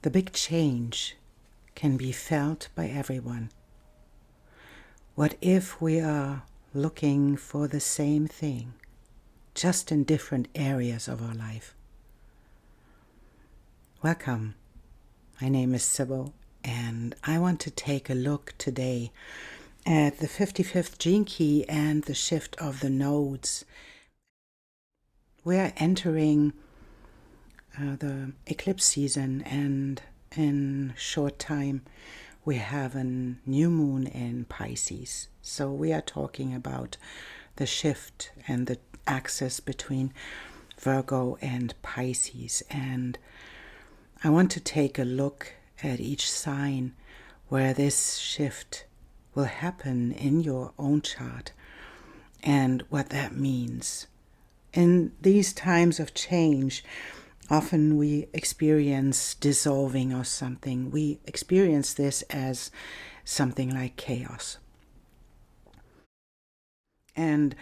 The big change can be felt by everyone. What if we are looking for the same thing, just in different areas of our life? Welcome. My name is Sybille, and I want to take a look today at the 55th gene key and the shift of the nodes. We are entering the eclipse season, and in short time we have a new moon in Pisces. So we are talking about the shift and the axis between Virgo and Pisces. And I want to take a look at each sign where this shift will happen in your own chart and what that means. In these times of change, often we experience dissolving or something. We experience this as something like chaos. And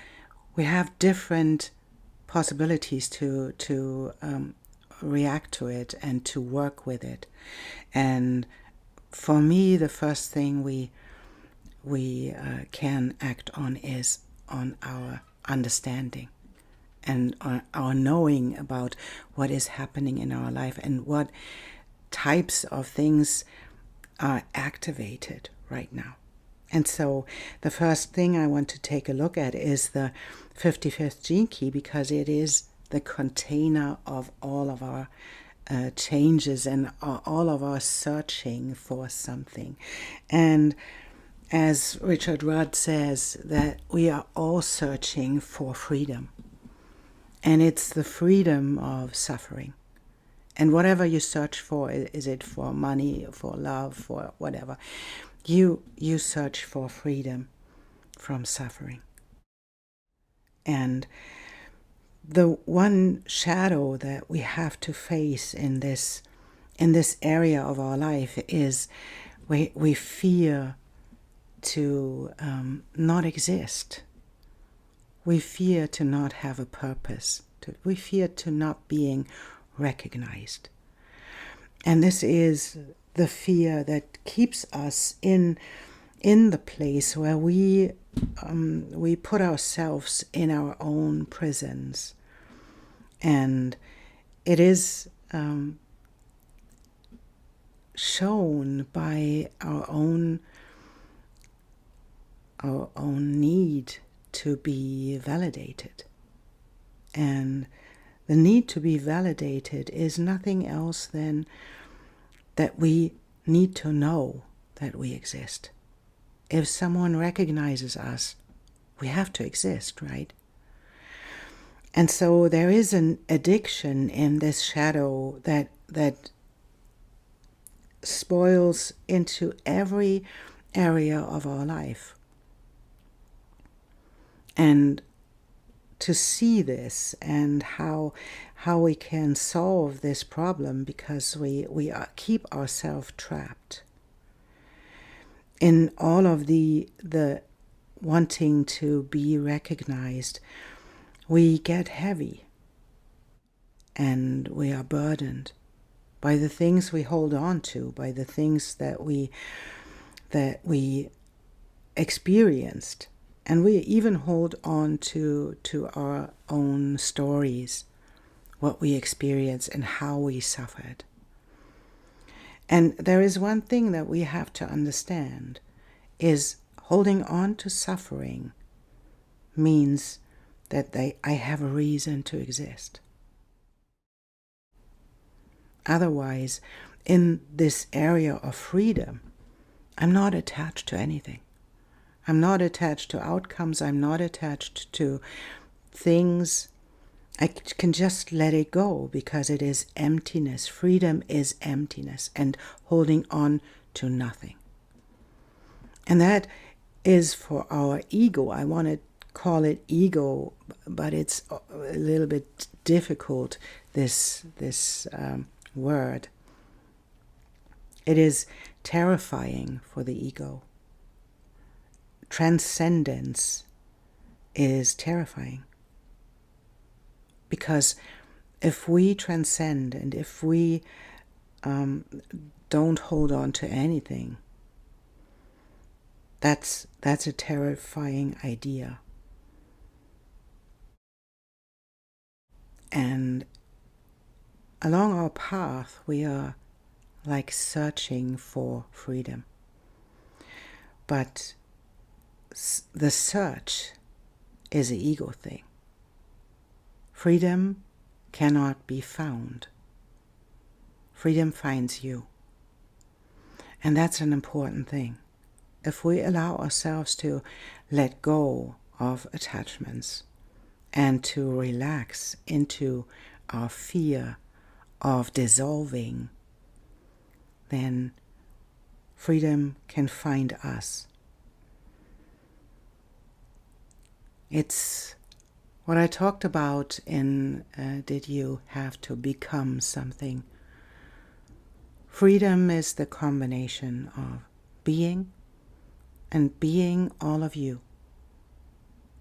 we have different possibilities to react to it and to work with it. And for me, the first thing we can act on is on our understanding and our knowing about what is happening in our life and what types of things are activated right now. And so the first thing I want to take a look at is the 55th gene key, because it is the container of all of our changes and all of our searching for something. And as Richard Rudd says, that we are all searching for freedom. And it's the freedom of suffering. And whatever you search for, is it for money, for love, for whatever, you search for freedom from suffering. And the one shadow that we have to face in this area of our life is we fear to not exist. We fear to not have a purpose. We fear to not being recognized. And this is the fear that keeps us in the place where we put ourselves in our own prisons. And it is shown by our own need to be validated. And the need to be validated is nothing else than that we need to know that we exist. If someone recognizes us, we have to exist, right? And so there is an addiction in this shadow that spoils into every area of our life. And to see this and how we can solve this problem, because we keep ourselves trapped in all of the wanting to be recognized. We get heavy and we are burdened by the things we hold on to, by the things that we experienced. And we even hold on to our own stories, what we experienced and how we suffered. And there is one thing that we have to understand, is holding on to suffering means that I have a reason to exist. Otherwise, in this area of freedom, I'm not attached to anything. I'm not attached to outcomes. I'm not attached to things. I can just let it go, because it is emptiness. Freedom is emptiness and holding on to nothing. And that is for our ego. I want to call it ego, but it's a little bit difficult, this word. It is terrifying for the ego. Transcendence is terrifying, because if we transcend and if we don't hold on to anything. That's a terrifying idea. And along our path, we are like searching for freedom. But the search is an ego thing. Freedom cannot be found. Freedom finds you. And that's an important thing. If we allow ourselves to let go of attachments and to relax into our fear of dissolving, then freedom can find us. It's what I talked about in Did You Have to Become Something? Freedom is the combination of being and being all of you.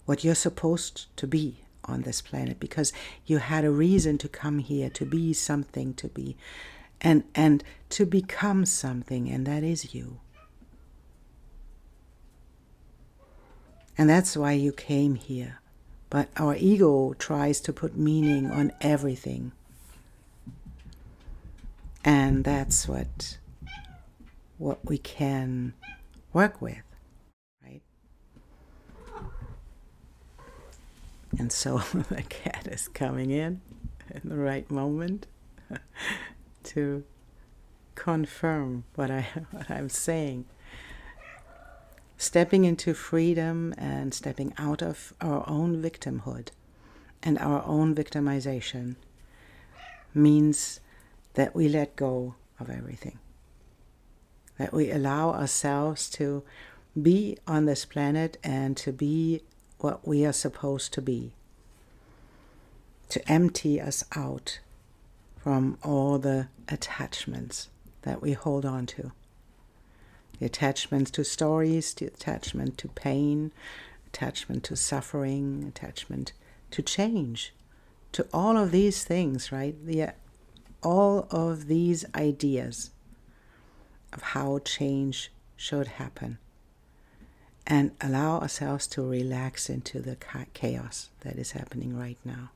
What you're supposed to be on this planet, because you had a reason to come here, to be something, to be, and to become something, and that is you. And that's why you came here. But our ego tries to put meaning on everything. And that's what we can work with, right? And so the cat is coming in the right moment to confirm what I'm saying. Stepping into freedom and stepping out of our own victimhood and our own victimization means that we let go of everything. That we allow ourselves to be on this planet and to be what we are supposed to be. To empty us out from all the attachments that we hold on to. The attachments to stories, the attachment to pain, attachment to suffering, attachment to change, to all of these things, right? All of these ideas of how change should happen, and allow ourselves to relax into the chaos that is happening right now.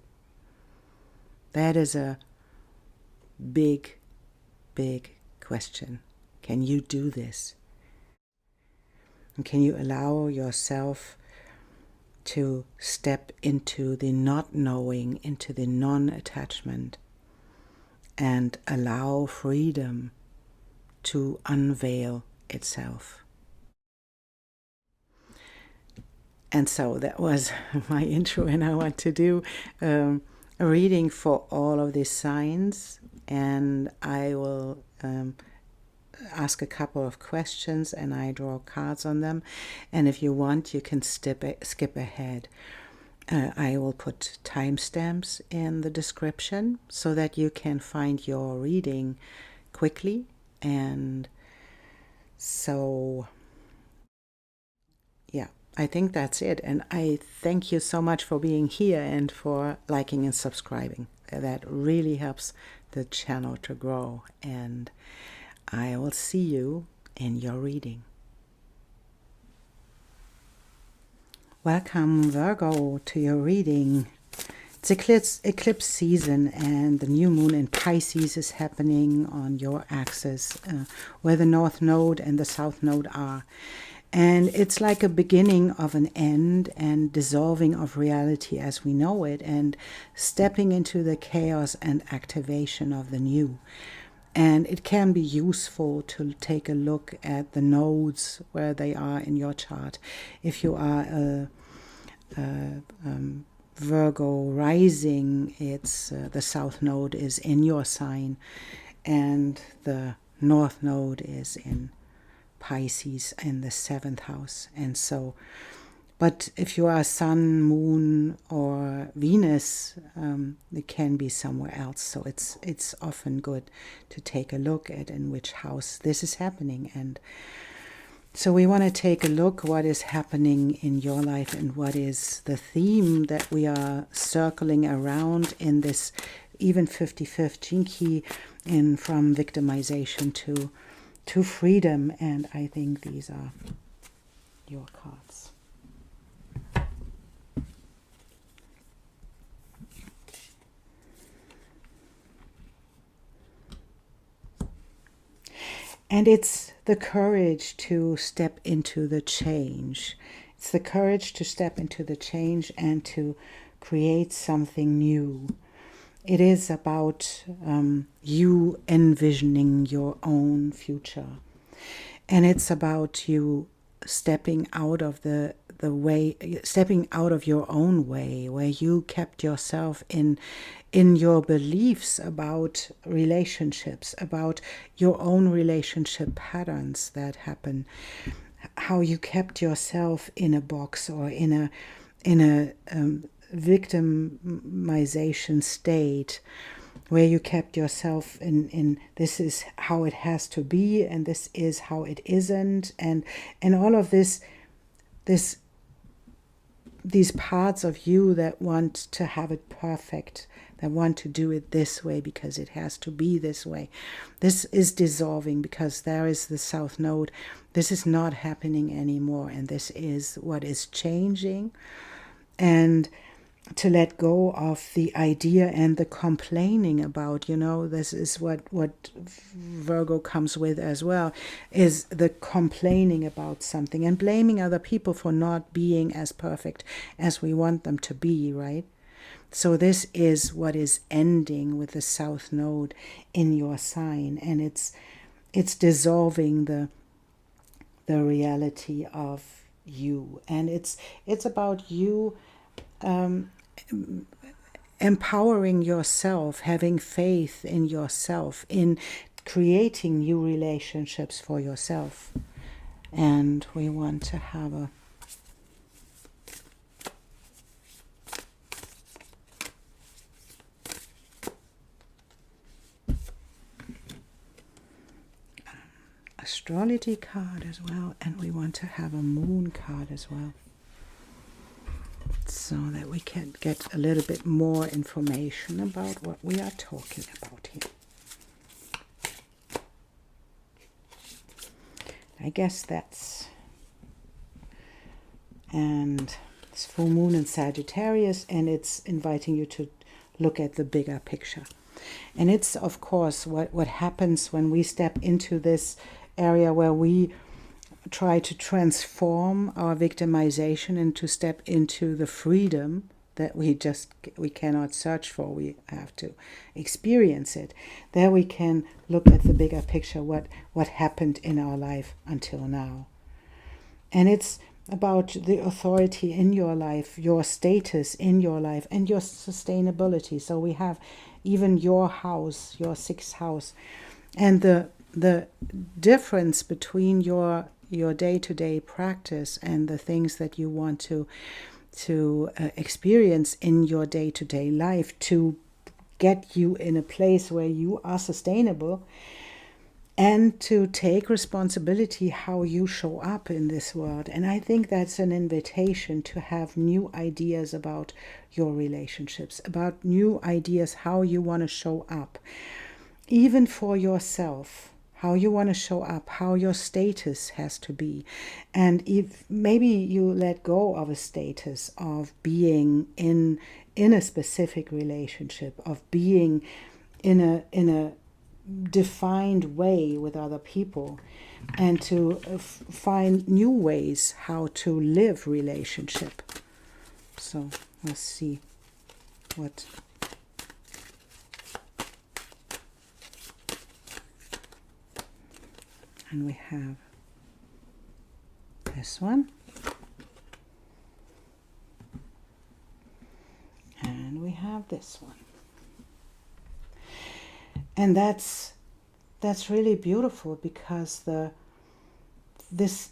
That is a big, big question. Can you do this? And can you allow yourself to step into the not knowing, into the non-attachment, and allow freedom to unveil itself? And so that was my intro, and I want to do a reading for all of these signs, and I will ask a couple of questions and I draw cards on them, and if you want you can skip ahead. I will put timestamps in the description so that you can find your reading quickly. And so yeah, I think that's it, and I thank you so much for being here and for liking and subscribing. That really helps the channel to grow, and I will see you in your reading. Welcome, Virgo, to your reading. It's eclipse season, and the new moon in Pisces is happening on your axis, where the North Node and the South Node are. And it's like a beginning of an end and dissolving of reality as we know it, and stepping into the chaos and activation of the new. And it can be useful to take a look at the nodes where they are in your chart. If you are a Virgo rising, it's the South Node is in your sign, and the North Node is in Pisces in the 7th house. And so, but if you are Sun, Moon, or Venus, it can be somewhere else. So it's often good to take a look at in which house this is happening. And so we want to take a look what is happening in your life and what is the theme that we are circling around in this even 55th Jinki in from victimization to freedom. And I think these are your cards. And it's the courage to step into the change. It's the courage to step into the change and to create something new. It is about you envisioning your own future. And it's about you stepping out of the way, stepping out of your own way, where you kept yourself in your beliefs about relationships, about your own relationship patterns that happen, how you kept yourself in a box or in a victimization state, where you kept yourself in this is how it has to be and this is how it isn't, and all of these parts of you that want to have it perfect, that want to do it this way because it has to be this way. This is dissolving because there is the South Node. This is not happening anymore, and this is what is changing. And to let go of the idea and the complaining about, this is what Virgo comes with as well, is the complaining about something and blaming other people for not being as perfect as we want them to be, right? So this is what is ending with the South Node in your sign, and it's dissolving the reality of you, and it's about you empowering yourself, having faith in yourself, in creating new relationships for yourself. And we want to have astrology card as well, and we want to have a moon card as well, so that we can get a little bit more information about what we are talking about here. I guess that's, and it's full moon in Sagittarius, and it's inviting you to look at the bigger picture. And it's, of course, what happens when we step into this area where we try to transform our victimization and to step into the freedom that we cannot search for. We have to experience it. There we can look at the bigger picture, what happened in our life until now. And it's about the authority in your life, your status in your life, and your sustainability. So we have even your house, your sixth house, and the difference between your day-to-day practice and the things that you want to experience in your day-to-day life to get you in a place where you are sustainable, and to take responsibility how you show up in this world. And I think that's an invitation to have new ideas about your relationships, about new ideas how you want to show up, even for yourself, how you want to show up, how your status has to be. And if maybe you let go of a status of being in a specific relationship, of being in a defined way with other people, and to find new ways how to live relationship. So let's see what. And we have this one. And we have this one. And that's really beautiful, because this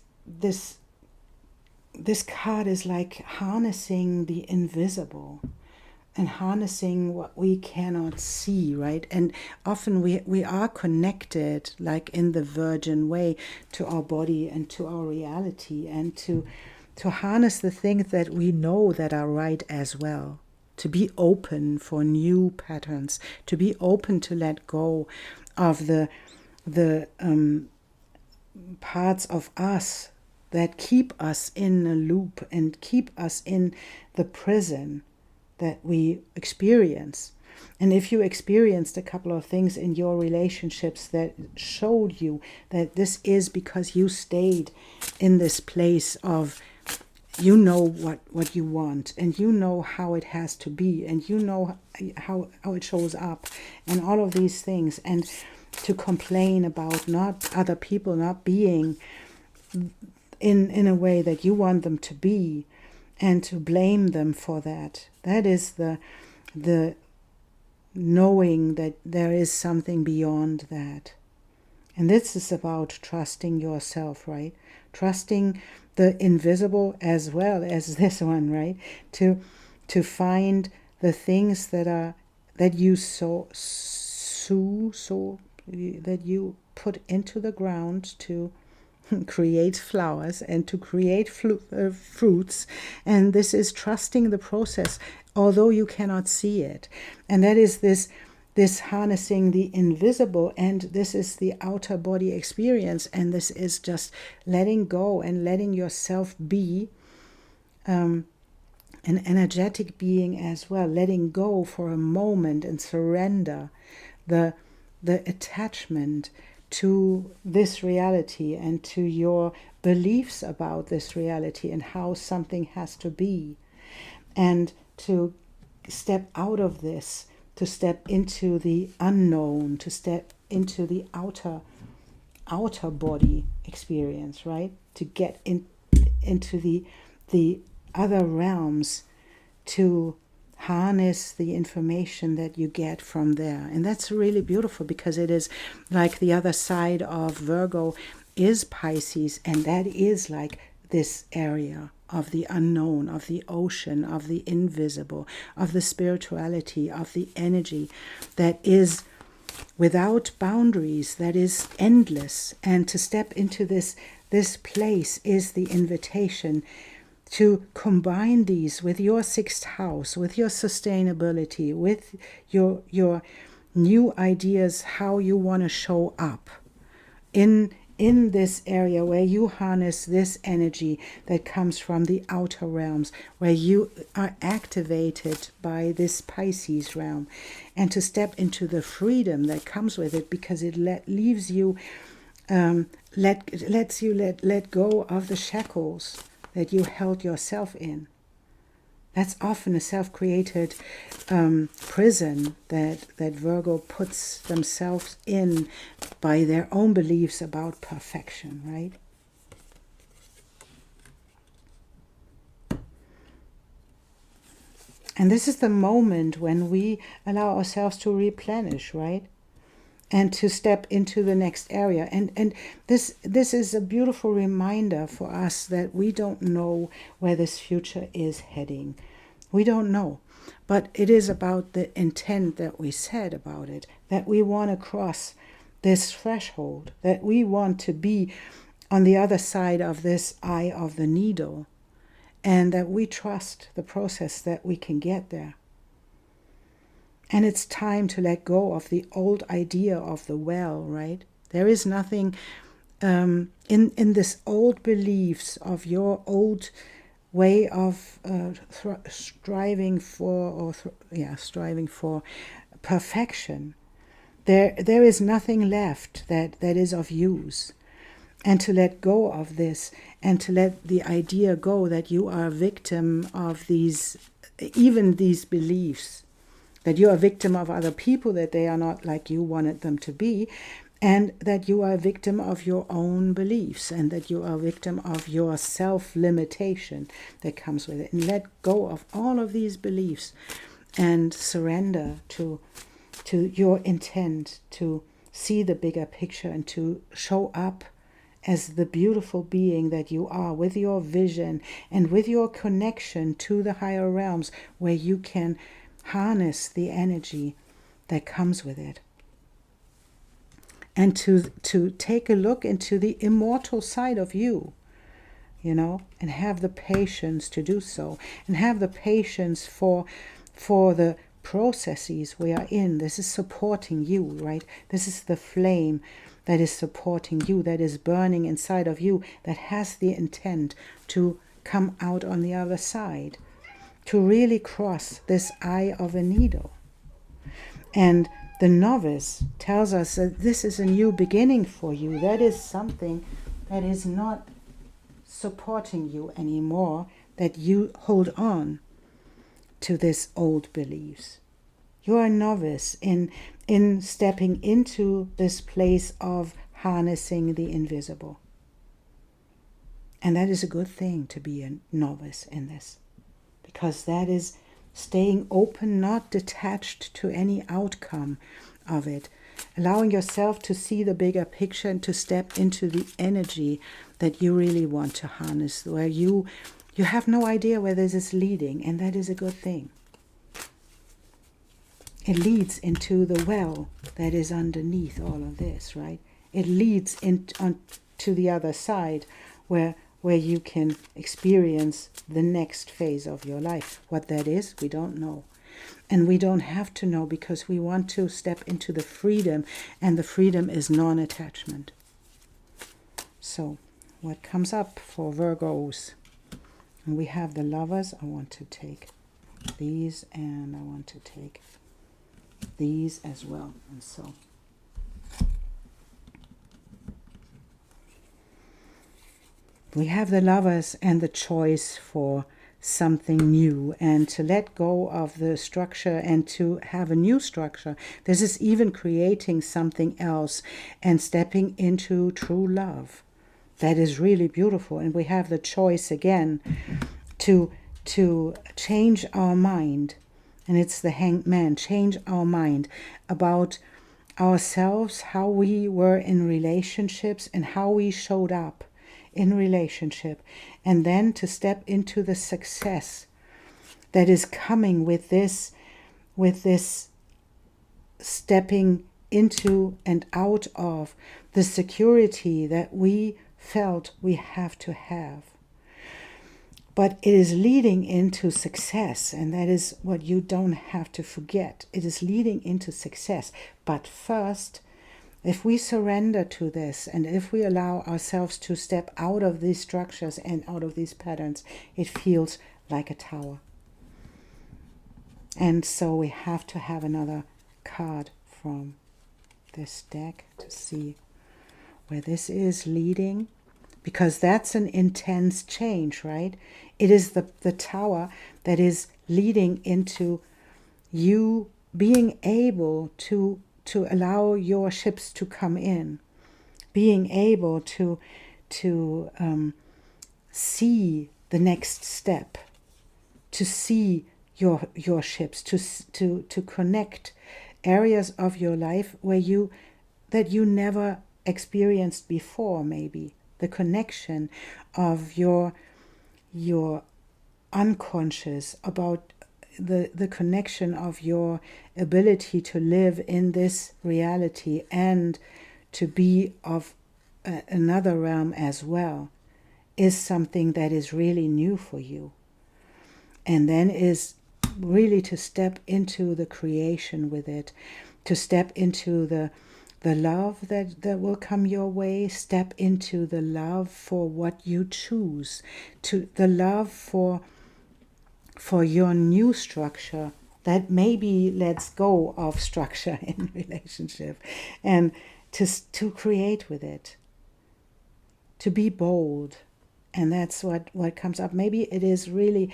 card is like harnessing the invisible and harnessing what we cannot see, right? And often we are connected, like in the Virgin way, to our body and to our reality, and to harness the things that we know that are right as well, to be open for new patterns, to be open to let go of the parts of us that keep us in a loop and keep us in the prison that we experience. And if you experienced a couple of things in your relationships that showed you that this is because you stayed in this place of, you know what you want, and you know how it has to be, and you know how it shows up, and all of these things, and to complain about not other people not being in a way that you want them to be, and to blame them for that. That is the knowing that there is something beyond that. And this is about trusting yourself, right? Trusting the invisible as well as this one, right? To find the things that you that you put into the ground to create flowers and to create fruits. And this is trusting the process, although you cannot see it. And that is this harnessing the invisible, and this is the outer body experience, and this is just letting go and letting yourself be an energetic being as well, letting go for a moment and surrender the attachment to this reality and to your beliefs about this reality and how something has to be, and to step out of this, to step into the unknown, to step into the outer body experience, right? To get into the other realms, to harness the information that you get from there. And that's really beautiful, because it is like the other side of Virgo is Pisces, and that is like this area of the unknown, of the ocean, of the invisible, of the spirituality, of the energy that is without boundaries, that is endless. And to step into this place is the invitation to combine these with your sixth house, with your sustainability, with your new ideas, how you want to show up in this area where you harness this energy that comes from the outer realms, where you are activated by this Pisces realm, and to step into the freedom that comes with it, because it leaves you, lets you let go of the shackles that you held yourself in. That's often a self-created prison that Virgo puts themselves in by their own beliefs about perfection, right? And this is the moment when we allow ourselves to replenish, right? And to step into the next area. And this is a beautiful reminder for us that we don't know where this future is heading. We don't know. But it is about the intent that we said about it, that we want to cross this threshold, that we want to be on the other side of this eye of the needle, and that we trust the process that we can get there. And it's time to let go of the old idea of the well, right? There is nothing in this old beliefs of your old way of striving for perfection. There is nothing left that is of use. And to let go of this, and to let the idea go that you are a victim of these beliefs, that you are a victim of other people, that they are not like you wanted them to be, and that you are a victim of your own beliefs, and that you are a victim of your self-limitation that comes with it. And let go of all of these beliefs and surrender to your intent to see the bigger picture and to show up as the beautiful being that you are, with your vision and with your connection to the higher realms, where you can harness the energy that comes with it. And to take a look into the immortal side of you, and have the patience to do so, and have the patience for for the processes we are in. This is supporting you, right? This is the flame that is supporting you, that is burning inside of you, that has the intent to come out on the other side, to really cross this eye of a needle. And the novice tells us that this is a new beginning for you. That is something that is not supporting you anymore, that you hold on to this old beliefs. You are a novice in stepping into this place of harnessing the invisible. And that is a good thing, to be a novice in this, because that is staying open, not detached to any outcome of it, allowing yourself to see the bigger picture and to step into the energy that you really want to harness, where you have no idea where this is leading, and that is a good thing. It leads into the well that is underneath all of this, right? It leads to the other side where you can experience the next phase of your life. What that is, we don't know. And we don't have to know, because we want to step into the freedom, and the freedom is non-attachment. So, what comes up for Virgos? And we have the Lovers. I want to take these, and I want to take these as well. And so we have the Lovers and the choice for something new, and to let go of the structure and to have a new structure. This is even creating something else and stepping into true love. That is really beautiful. And we have the choice again to change our mind. And it's the Hanged Man. Change our mind about ourselves, how we were in relationships, and how we showed up in relationship. And then to step into the success that is coming with this stepping into and out of the security that we felt we have to have. But it is leading into success, and that is what you don't have to forget. It is leading into success. But first, if we surrender to this, and if we allow ourselves to step out of these structures and out of these patterns, it feels like a tower. And so we have to have another card from this deck to see where this is leading, because that's an intense change, right? It is the tower that is leading into you being able to allow your ships to come in, being able to see the next step, to see your ships, to connect areas of your life that you never experienced before, maybe. The connection of your unconscious, about the connection of your ability to live in this reality and to be of another realm as well, is something that is really new for you. And then is really to step into the creation with it, to step into the love that will come your way, step into the love for what you choose, to the love for your new structure that maybe lets go of structure in relationship, and to create with it, to be bold. And that's what comes up. Maybe it is really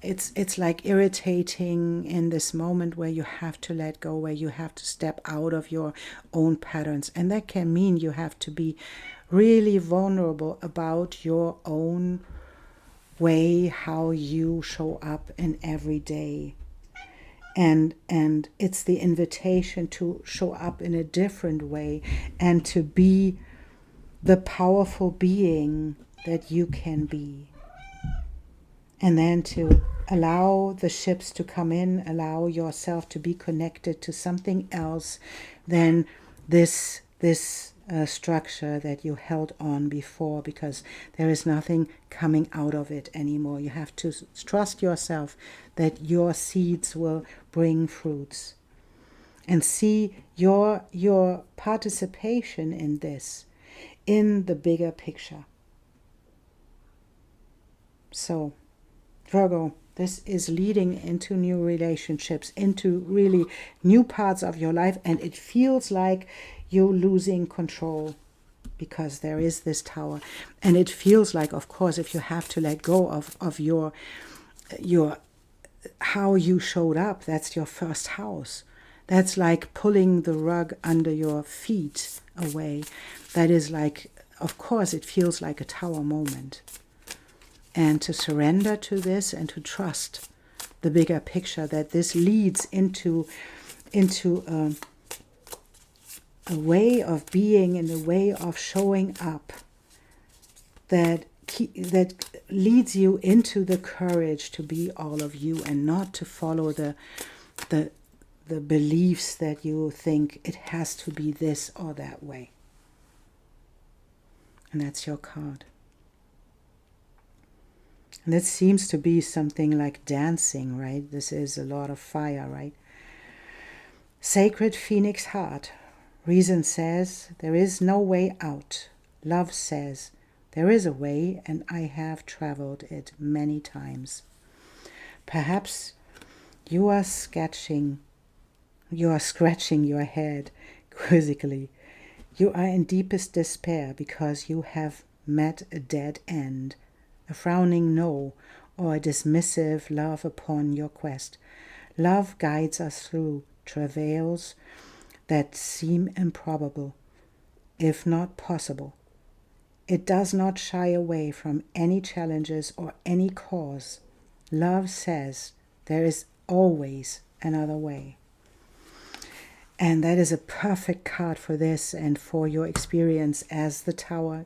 it's like irritating in this moment where you have to let go, where you have to step out of your own patterns. And that can mean you have to be really vulnerable about your own way, how you show up in every day. And it's the invitation to show up in a different way and to be the powerful being that you can be. And then to allow the ships to come in, allow yourself to be connected to something else than this structure that you held on before, because there is nothing coming out of it anymore. You have to trust yourself that your seeds will bring fruits, and see your participation in this, in the bigger picture. So, Virgo, this is leading into new relationships, into really new parts of your life, and it feels like you're losing control because there is this Tower. And it feels like, of course, if you have to let go of your how you showed up, that's your first house. That's like pulling the rug under your feet away. That is like, of course, it feels like a Tower moment. And to surrender to this and to trust the bigger picture, that this leads into a way of being and a way of showing up that leads you into the courage to be all of you, and not to follow the beliefs that you think it has to be this or that way. And that's your card. And it seems to be something like dancing, right? This is a lot of fire, right? Sacred Phoenix Heart. Reason says there is no way out. Love says there is a way, and I have traveled it many times. Perhaps you are scratching your head quizzically. You are in deepest despair because you have met a dead end, a frowning no, or a dismissive love upon your quest. Love guides us through travails that seem improbable, if not possible. It does not shy away from any challenges or any cause. Love says there is always another way. And that is a perfect card for this and for your experience as the Tower,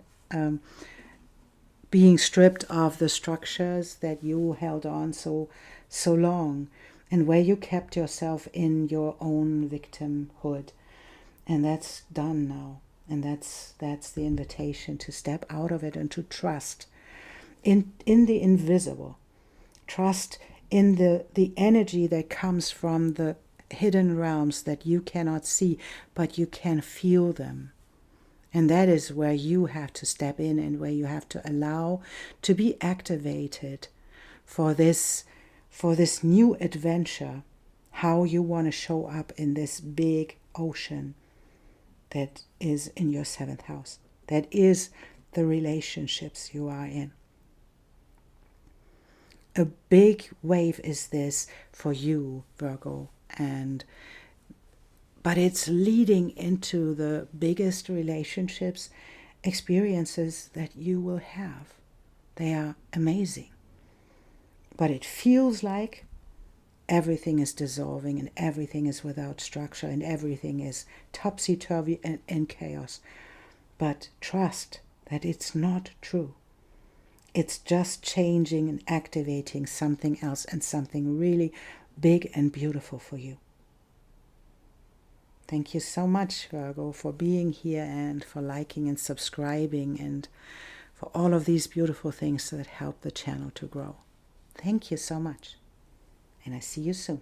being stripped of the structures that you held on so long, and where you kept yourself in your own victimhood. And that's done now. And that's the invitation to step out of it and to trust in the invisible. Trust in the energy that comes from the hidden realms that you cannot see, but you can feel them. And that is where you have to step in, and where you have to allow to be activated for this new adventure, how you want to show up in this big ocean that is in your 7th house. That is the relationships you are in. A big wave is this for you, Virgo, but it's leading into the biggest relationships experiences that you will have. They are amazing. But it feels like everything is dissolving, and everything is without structure, and everything is topsy-turvy and chaos. But trust that it's not true. It's just changing and activating something else, and something really big and beautiful for you. Thank you so much, Virgo, for being here, and for liking and subscribing, and for all of these beautiful things that help the channel to grow. Thank you so much. And I see you soon.